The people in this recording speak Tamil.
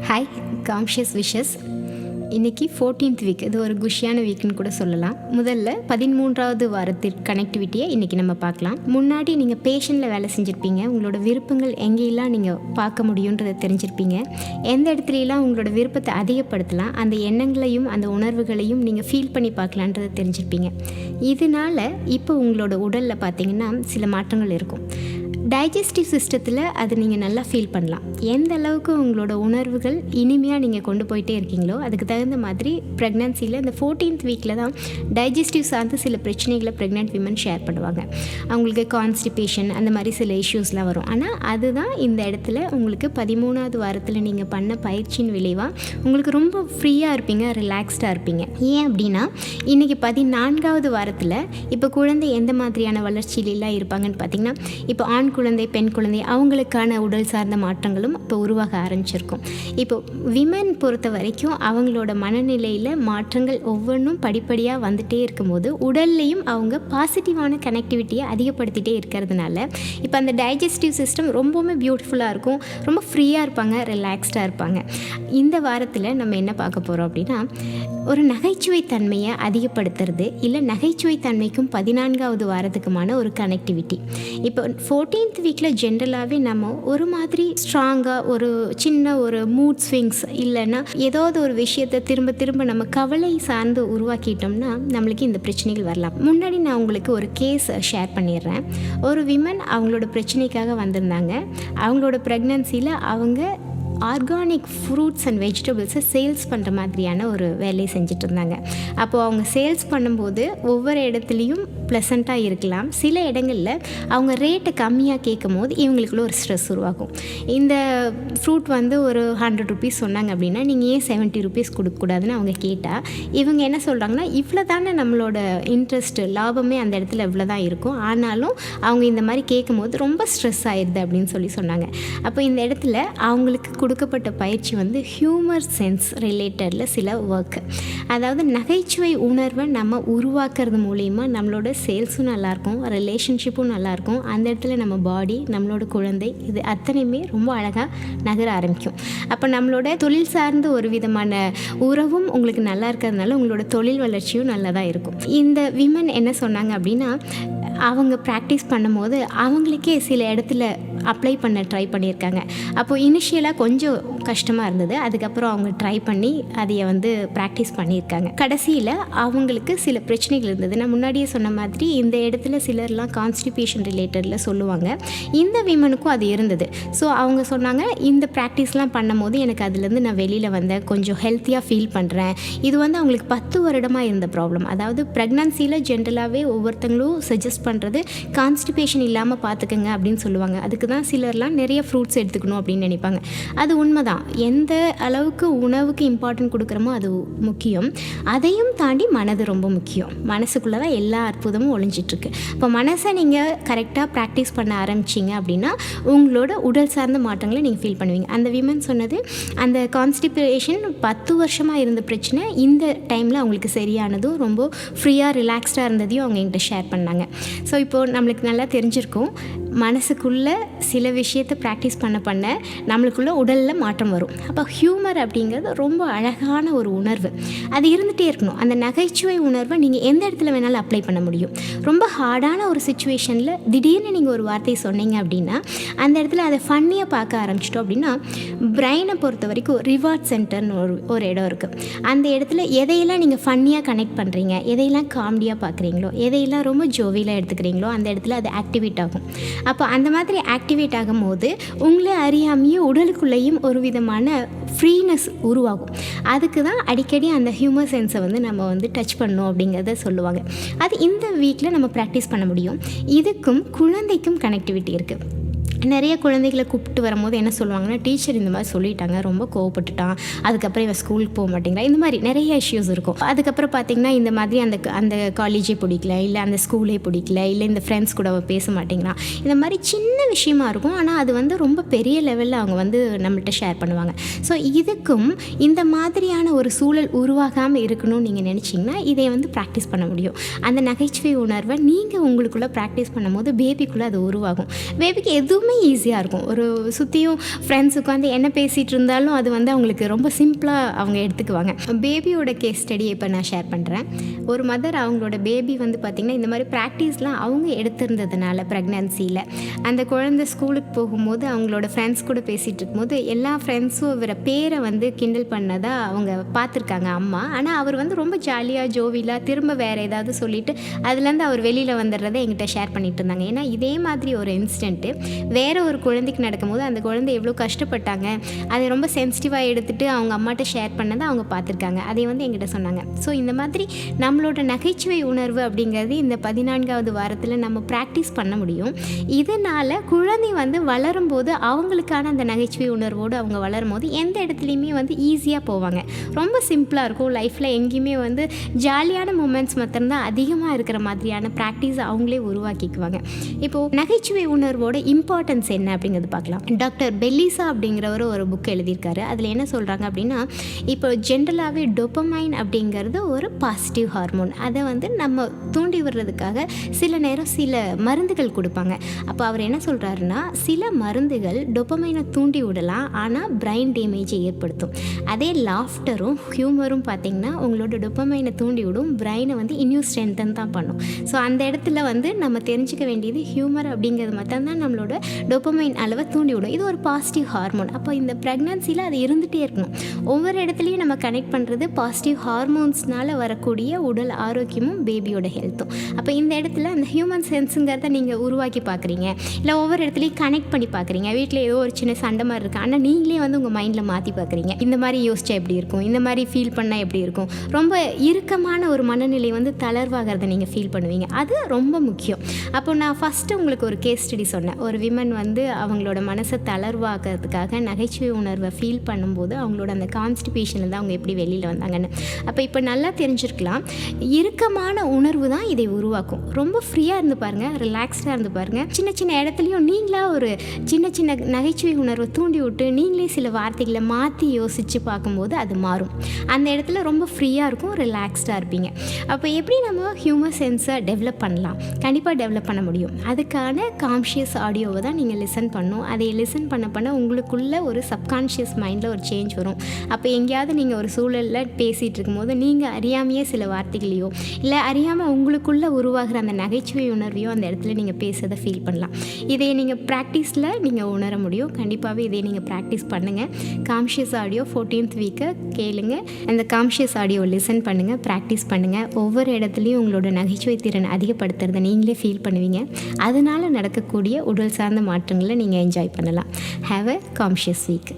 Hi, காம்ஷியஸ் wishes. இன்றைக்கி 14th வீக். இது ஒரு குஷியான வீக்குன்னு கூட சொல்லலாம். முதல்ல 13வது வாரத்திற்கு கனெக்டிவிட்டியை இன்றைக்கி நம்ம பார்க்கலாம். முன்னாடி நீங்கள் பேஷனில் வேலை செஞ்சுருப்பீங்க. உங்களோட விருப்பங்கள் எங்கேயெல்லாம் நீங்கள் பார்க்க முடியுன்றதை தெரிஞ்சிருப்பீங்க. எந்த இடத்துலையெல்லாம் உங்களோட விருப்பத்தை அதிகப்படுத்தலாம், அந்த எண்ணங்களையும் அந்த உணர்வுகளையும் நீங்கள் ஃபீல் பண்ணி பார்க்கலான்றதை தெரிஞ்சிருப்பீங்க. இதனால் இப்போ உங்களோட உடலில் பார்த்திங்கன்னா சில மாற்றங்கள் இருக்கும். டைஜஸ்டிவ் சிஸ்டத்தில் அது நீங்கள் நல்லா ஃபீல் பண்ணலாம். எந்த அளவுக்கு உங்களோட உணர்வுகள் இனிமையாக நீங்கள் கொண்டு போயிட்டே இருக்கீங்களோ அதுக்கு தகுந்த மாதிரி ப்ரெக்னன்சியில் இந்த 14th வீக்கில் தான் டைஜஸ்டிவ் சார்ந்து சில பிரச்சனைகளை ப்ரெக்னென்ட் விமன் ஷேர் பண்ணுவாங்க. அவங்களுக்கு கான்ஸ்டிபேஷன் அந்த மாதிரி சில இஷ்யூஸ்லாம் வரும். ஆனால் அதுதான் இந்த இடத்துல உங்களுக்கு 13வது வாரத்தில் நீங்கள் பண்ண பயிற்சியின் விளைவாக உங்களுக்கு ரொம்ப ஃப்ரீயாக இருப்பீங்க, ரிலாக்ஸ்டாக இருப்பீங்க. ஏன் அப்படின்னா இன்றைக்கி 14வது வாரத்தில் இப்போ குழந்தை எந்த மாதிரியான வளர்ச்சியிலாம் இருப்பாங்கன்னு பார்த்திங்கன்னா, இப்போ ஆண் குழந்தை பெண் குழந்தை அவங்களுக்கான உடல் சார்ந்த மாற்றங்களும் இப்போ உருவாக ஆரம்பிச்சிருக்கும். இப்போ விமன் பொறுத்த வரைக்கும் அவங்களோட மனநிலையில் மாற்றங்கள் ஒவ்வொன்றும் படிப்படியாக வந்துகிட்டே இருக்கும்போது உடல்லையும் அவங்க பாசிட்டிவான கனெக்டிவிட்டியை அதிகப்படுத்திகிட்டே இருக்கிறதுனால இப்போ அந்த டைஜஸ்டிவ் சிஸ்டம் ரொம்பவுமே பியூட்டிஃபுல்லாக இருக்கும், ரொம்ப ஃப்ரீயாக இருப்பாங்க, ரிலாக்ஸ்டாக இருப்பாங்க. இந்த வாரத்தில் நம்ம என்ன பார்க்க போகிறோம் அப்படின்னா, ஒரு நகைச்சுவை தன்மையை அதிகப்படுத்துறது இல்லை நகைச்சுவை தன்மைக்கும் 14வது வாரத்துக்குமான ஒரு கனெக்டிவிட்டி. இப்போ 14th வீக்கில் ஜென்ரலாகவே நம்ம ஒரு மாதிரி ஸ்ட்ராங்காக ஒரு சின்ன ஒரு மூட் ஸ்விங்ஸ் இல்லைன்னா ஏதாவது ஒரு விஷயத்தை திரும்ப திரும்ப நம்ம கவலை சார்ந்து உருவாக்கிட்டோம்னா நம்மளுக்கு இந்த பிரச்சனைகள் வரலாம். முன்னாடி நான் உங்களுக்கு ஒரு கேஸ் ஷேர் பண்ணிடுறேன். ஒரு விமன் அவங்களோட பிரச்சனைக்காக வந்திருந்தாங்க. அவங்களோட ப்ரெக்னன்சியில் அவங்க ஆர்கானிக் ஃப்ரூட்ஸ் அண்ட் வெஜிடபிள்ஸை சேல்ஸ் பண்ணுற மாதிரியான ஒரு வேலையை செஞ்சுட்டு இருந்தாங்க. அப்போது அவங்க சேல்ஸ் பண்ணும்போது ஒவ்வொரு இடத்துலையும் ப்ளசண்ட்டாக இருக்கலாம். சில இடங்களில் அவங்க ரேட்டை கம்மியாக கேட்கும் போது இவங்களுக்குள்ள ஒரு ஸ்ட்ரெஸ் உருவாகும். இந்த ஃப்ரூட் வந்து ஒரு 100 rupees சொன்னாங்க அப்படின்னா நீங்கள் ஏன் 70 rupees கொடுக்கக்கூடாதுன்னு அவங்க கேட்டால் இவங்க என்ன சொல்கிறாங்கன்னா, இவ்வளோ தானே நம்மளோட இன்ட்ரெஸ்ட்டு, லாபமே அந்த இடத்துல இவ்வளோ தான் இருக்கும், ஆனாலும் அவங்க இந்த மாதிரி கேட்கும் போது ரொம்ப ஸ்ட்ரெஸ் ஆயிடுது அப்படின்னு சொன்னாங்க. அப்போ இந்த இடத்துல அவங்களுக்கு கொடுக்கப்பட்ட பயிற்சி வந்து ஹியூமர் சென்ஸ் ரிலேட்டடில் சில ஒர்க்கு, அதாவது நகைச்சுவை உணர்வை நம்ம உருவாக்குறது மூலிமா நம்மளோட சேல்ஸும் நல்லாயிருக்கும், ரிலேஷன்ஷிப்பும் நல்லாயிருக்கும், அந்த இடத்துல நம்ம பாடி, நம்மளோட குழந்தை, இது அத்தனையுமே ரொம்ப அழகாக நகர ஆரம்பிக்கும். அப்போ நம்மளோட தொழில் சார்ந்த ஒரு விதமான உறவும் உங்களுக்கு நல்லா இருக்கிறதுனால உங்களோட தொழில் வளர்ச்சியும் நல்லா தான் இருக்கும். இந்த விமன் என்ன சொன்னாங்க அப்படின்னா, அவங்க ப்ராக்டிஸ் பண்ணும்போது அவங்களுக்கே சில இடத்துல அப்ளை பண்ண ட்ரை பண்ணியிருக்காங்க. அப்போது இனிஷியலாக கொஞ்சம் கஷ்டமாக இருந்தது. அதுக்கப்புறம் அவங்க ட்ரை பண்ணி அதையை வந்து ப்ராக்டிஸ் பண்ணியிருக்காங்க. கடைசியில் அவங்களுக்கு சில பிரச்சனைகள் இருந்தது. நான் முன்னாடியே சொன்ன மாதிரி இந்த இடத்துல சிலர்லாம் கான்ஸ்டிபேஷன் ரிலேட்டடில் சொல்லுவாங்க. இந்த விமனுக்கும் அது இருந்தது. ஸோ அவங்க சொன்னாங்க, இந்த ப்ராக்டிஸ்லாம் பண்ணும் போது எனக்கு அதுலேருந்து நான் வெளியில் வந்தேன், கொஞ்சம் ஹெல்த்தியாக ஃபீல் பண்ணுறேன். இது வந்து அவங்களுக்கு 10 வருடமாக இருந்த ப்ராப்ளம். அதாவது ப்ரெக்னன்சியில் ஜென்ரலாகவே ஒவ்வொருத்தங்களும் சஜஸ்ட் பண்ணுறது கான்ஸ்டிபேஷன் இல்லாமல் பார்த்துக்கங்க அப்படின்னு சொல்லுவாங்க. அதுக்கு தான் சிலர்லாம் நிறைய ஃப்ரூட்ஸ் எடுத்துக்கணும் அப்படின்னு நினைப்பாங்க. அது உண்மைதான். எந்த அளவுக்கு உணவுக்கு இம்பார்ட்டன்ட் கொடுக்குறோமோ அது முக்கியம். அதையும் தாண்டி மனது ரொம்ப முக்கியம். மனசுக்குள்ளே தான் எல்லா அற்புதமும் ஒளிஞ்சிட்ருக்கு. இப்போ மனசை நீங்கள் கரெக்டாக ப்ராக்டிஸ் பண்ண ஆரம்பிச்சிங்க அப்படின்னா உங்களோட உடல் சார்ந்த மாற்றங்களை நீங்கள் ஃபீல் பண்ணுவீங்க. அந்த விமன் சொன்னது, அந்த கான்ஸ்டிபேஷன் 10 வருஷமாக இருந்த பிரச்சனை இந்த டைமில் அவங்களுக்கு சரியானதும் ரொம்ப ஃப்ரீயாக ரிலாக்ஸ்டாக இருந்ததையும் அவங்க என்கிட்ட ஷேர் பண்ணாங்க. ஸோ இப்போது நம்மளுக்கு நல்லா தெரிஞ்சிருக்கும், மனசுக்குள்ளே சில விஷயத்தை ப்ராக்டிஸ் பண்ண நம்மளுக்குள்ளே உடலில் மாற்றம் வரும். அப்போ ஹியூமர் அப்படிங்கிறது ரொம்ப அழகான ஒரு உணர்வு, அது இருந்துகிட்டே இருக்கணும். அந்த நகைச்சுவை உணர்வை நீங்கள் எந்த இடத்துல வேணாலும் அப்ளை பண்ண முடியும். ரொம்ப ஹார்டான ஒரு சுச்சுவேஷனில் திடீர்னு நீங்கள் ஒரு வார்த்தையை சொன்னீங்க அப்படின்னா அந்த இடத்துல அதை ஃபன்னியாக பார்க்க ஆரம்பிச்சிட்டோம் அப்படின்னா, பிரெயினை பொறுத்த வரைக்கும் ரிவார்ட் சென்டர்னு ஒரு இடம் இருக்குது. அந்த இடத்துல எதையெல்லாம் நீங்கள் ஃபன்னியாக கனெக்ட் பண்ணுறீங்க, எதையெல்லாம் காமெடியாக பார்க்குறீங்களோ, எதையெல்லாம் ரொம்ப ஜோவியலாக எடுத்துக்கிறீங்களோ அந்த இடத்துல அது ஆக்டிவேட் ஆகும். அப்போ அந்த மாதிரி ஆக்டிவேட் ஆகும்போது உங்களே அறியாமையே உடலுக்குள்ளேயும் ஒரு விதமான ஃப்ரீனஸ் உருவாகும். அதுக்கு தான் அடிக்கடி அந்த ஹியூமர் சென்ஸை வந்து நம்ம வந்து டச் பண்ணணும் அப்படிங்கிறத சொல்லுவாங்க. அது இந்த வீக்கில் நம்ம ப்ராக்டிஸ் பண்ண முடியும். இதுக்கும் குழந்தைக்கும் கனெக்டிவிட்டி இருக்குது. நிறைய குழந்தைகளை கூப்பிட்டு வரும்போது என்ன சொல்லுவாங்கன்னா, டீச்சர் இந்த மாதிரி சொல்லிட்டாங்க, ரொம்ப கோவப்பட்டுட்டான், அதுக்கப்புறம் இவன் ஸ்கூலுக்கு போக மாட்டேங்கிறான், இந்த மாதிரி நிறைய இஷ்யூஸ் இருக்கும். அதுக்கப்புறம் பார்த்திங்கன்னா இந்த மாதிரி அந்த காலேஜே பிடிக்கல, இல்லை அந்த ஸ்கூலே பிடிக்கல, இல்லை இந்த ஃப்ரெண்ட்ஸ் கூட அவன் பேச மாட்டேங்கிறான், இந்த மாதிரி சின்ன விஷயமா இருக்கும். ஆனால் அது வந்து ரொம்ப பெரிய லெவலில் அவங்க வந்து நம்மள்கிட்ட ஷேர் பண்ணுவாங்க. ஸோ இதுக்கும் இந்த மாதிரியான ஒரு சூழல் உருவாகாமல் இருக்கணும்னு நீங்கள் நினச்சிங்கன்னா இதை வந்து ப்ராக்டிஸ் பண்ண முடியும். அந்த நகைச்சுவை உணர்வை நீங்கள் உங்களுக்குள்ளே ப்ராக்டிஸ் பண்ணும்போது பேபிக்குள்ளே அது உருவாகும். பேபிக்கு எதுவுமே ஈஸியாக இருக்கும். ஒரு சுற்றியும் ஃப்ரெண்ட்ஸ் உட்காந்து என்ன பேசிகிட்டு இருந்தாலும் அது வந்து அவங்களுக்கு ரொம்ப சிம்பிளாக அவங்க எடுத்துக்குவாங்க. பேபியோட கேஸ் ஸ்டடியை இப்போ நான் ஷேர் பண்ணுறேன். ஒரு மதர் அவங்களோட பேபி வந்து பார்த்திங்கன்னா இந்த மாதிரி ப்ராக்டிஸ்லாம் அவங்க எடுத்திருந்ததுனால ப்ரெக்னன்சியில் அந்த குழந்தை ஸ்கூலுக்கு போகும்போது அவங்களோட ஃப்ரெண்ட்ஸ் கூட பேசிகிட்டு இருக்கும்போது எல்லா ஃப்ரெண்ட்ஸும் இவரை பேரை வந்து கிண்டல் பண்ணதாக அவங்க பார்த்துருக்காங்க அம்மா. ஆனால் அவர் வந்து ரொம்ப ஜாலியாக ஜோவிலாக திரும்ப வேறு ஏதாவது சொல்லிவிட்டு அதுலேருந்து அவர் வெளியில் வந்துடுறதை எங்கிட்ட ஷேர் பண்ணிட்டு இருந்தாங்க. ஏன்னா இதே மாதிரி ஒரு இன்சிடென்ட்டு வேறு ஒரு குழந்தைக்கு நடக்கும்போது அந்த குழந்தை எவ்வளோ கஷ்டப்பட்டாங்க, அதை ரொம்ப சென்சிட்டிவாக எடுத்துகிட்டு அவங்க அம்மாட்ட ஷேர் பண்ணதை அவங்க பார்த்துருக்காங்க. அதை வந்து எங்கிட்ட சொன்னாங்க. ஸோ இந்த மாதிரி நம்மளோட நகைச்சுவை உணர்வு அப்படிங்கிறது இந்த 14வது வாரத்தில் நம்ம ப்ராக்டிஸ் பண்ண முடியும். இதனால் குழந்தை வந்து வளரும்போது அவங்களுக்கான அந்த நகைச்சுவை உணர்வோடு அவங்க வளரும்போது எந்த இடத்துலையுமே வந்து ஈஸியாக போவாங்க. ரொம்ப சிம்பிளாக இருக்கும். லைஃப்பில் எங்கேயுமே வந்து ஜாலியான மூமெண்ட்ஸ் மட்டும்தான் அதிகமாக இருக்கிற மாதிரியான ப்ராக்டிஸ் அவங்களே உருவாக்கிக்குவாங்க. இப்போது நகைச்சுவை உணர்வோட இம்பார்ட்டன்ஸ் என்ன அப்படிங்கிறது பார்க்கலாம். டாக்டர் பெல்லிசா அப்படிங்கிறவர் ஒரு புக் எழுதியிருக்காரு. அதில் என்ன சொல்கிறாங்க அப்படின்னா, இப்போ ஜென்ரலாகவே டோபமைன் அப்படிங்கிறது ஒரு பாசிட்டிவ் ஹார்மோன். அதை வந்து நம்ம தூண்டி விடுறதுக்காக சில நேரம் சில மருந்துகள் கொடுப்பாங்க. அப்போ அவர் என்ன சொல்கிறாருன்னா, சில மருந்துகள் டோபமைனை தூண்டி விடலாம், ஆனால் பிரைன் டேமேஜை ஏற்படுத்தும். அதே லாஃப்டரும் ஹியூமரும் பார்த்திங்கன்னா உங்களோட டோபமைனை தூண்டி விடும், பிரைனை வந்து இன்னும் ஸ்ட்ரென்தன் தான் பண்ணும். ஸோ அந்த இடத்துல வந்து நம்ம தெரிஞ்சுக்க வேண்டியது ஹியூமர் அப்படிங்கிறது மட்டும்தான் நம்மளோட டோபமைன் அளவை தூண்டி விடும். இது ஒரு பாசிட்டிவ் ஹார்மோன். அப்போ இந்த ப்ரெக்னன்சியில் அது இருந்துகிட்டே இருக்கணும். ஒவ்வொரு இடத்துலையும் நம்ம கனெக்ட் பண்ணுறது பாசிட்டிவ் ஹார்மோன்ஸ்னால் வரக்கூடிய உடல் ஆரோக்கியமும் பேபியோட ஹெல்த்தும். அப்போ இந்த இடத்துல அந்த ஹியூமன் சென்ஸுங்கிறத நீங்கள் உருவாக்கி பார்க்குறீங்க, இல்லை ஒவ்வொரு இடத்துலையும் கனெக்ட் பண்ணி பார்க்குறீங்க. வீட்டில் ஏதோ ஒரு சின்ன சண்டை மாதிரி இருக்குது, ஆனால் நீங்களே வந்து உங்கள் மைண்டில் மாற்றி பார்க்குறீங்க. இந்த மாதிரி யோசிச்சா எப்படி இருக்கும், இந்த மாதிரி ஃபீல் பண்ணால் எப்படி இருக்கும். ரொம்ப இறுக்கமான ஒரு மனநிலை வந்து தளர்வாகிறத நீங்கள் ஃபீல் பண்ணுவீங்க. அது ரொம்ப முக்கியம். அப்போ நான் ஃபஸ்ட்டு உங்களுக்கு ஒரு கேஸ் ஸ்டடி சொன்னேன். ஒரு விமன் வந்து அவங்களோட மனசை தளர்வாக்கிறதுக்காக நகைச்சுவை உணர்வை ஃபீல் பண்ணும்போது அவங்களோட அந்த கான்ஸ்டிபேஷன்லேருந்து அவங்க எப்படி வெளியில் வந்தாங்கன்னு. அப்போ இப்போ நல்லா தெரிஞ்சிருக்கலாம், இறுக்கமான உணர்வு தான் இதை உருவாக்கும். ரொம்ப ஃப்ரீயாக இருந்து பாருங்கள், ரிலாக்ஸ்டாக இருந்து பாருங்கள். சின்ன சின்ன இடத்துலையும் நீங்களாக ஒரு சின்ன சின்ன நகைச்சுவை உணர்வை தூண்டி விட்டு நீங்களே சில வார்த்தைகளை மாற்றி யோசித்து பார்க்கும்போது அது மாறும். அந்த இடத்துல ரொம்ப ஃப்ரீயாக இருக்கும், ரிலாக்ஸ்டாக இருப்பீங்க. அப்போ எப்படி நம்ம ஹியூமர் சென்ஸை டெவலப் பண்ணலாம்? கண்டிப்பாக டெவலப் பண்ண முடியும். அதுக்கான காம்ஷியஸ் ஆடியோவை தான் நீங்கள் லிசன் பண்ணணும். அதை லிசன் பண்ண உங்களுக்குள்ள ஒரு சப்கான்ஷியஸ் மைண்டில் ஒரு சேஞ்ச் வரும். அப்போ எங்கேயாவது நீங்கள் ஒரு சூழலில் பேசிகிட்டு இருக்கும்போது நீங்கள் அறியாமையே சில வார்த்தைகளையோ இல்லை அறியாமல் உங்களுக்குள்ளே உருவாகிற அந்த நகைச்சுவை உணர்வையோ அந்த இடத்துல நீங்கள் பேசுறதை ஃபீல் பண்ணலாம். இதை நீங்கள் ப்ராக்டிஸில் நீங்கள் உணர முடியும். கண்டிப்பாகவே இதை நீங்கள் ப்ராக்டிஸ் பண்ணுங்கள். காம்ஷியஸ் ஆடியோ 14th வீக்கை கேளுங்க. அந்த காம்ஷியஸ் ஆடியோ லிசன் பண்ணுங்கள், ப்ராக்டிஸ் பண்ணுங்கள். ஒவ்வொரு இடத்துலையும் உங்களோட நகைச்சுவை திறன் அதிகப்படுத்துறதை நீங்களே ஃபீல் பண்ணுவீங்க. அதனால் நடக்கக்கூடிய உடல் சார்ந்த மாற்றங்களை நீங்கள் என்ஜாய் பண்ணலாம். Have a conscious week.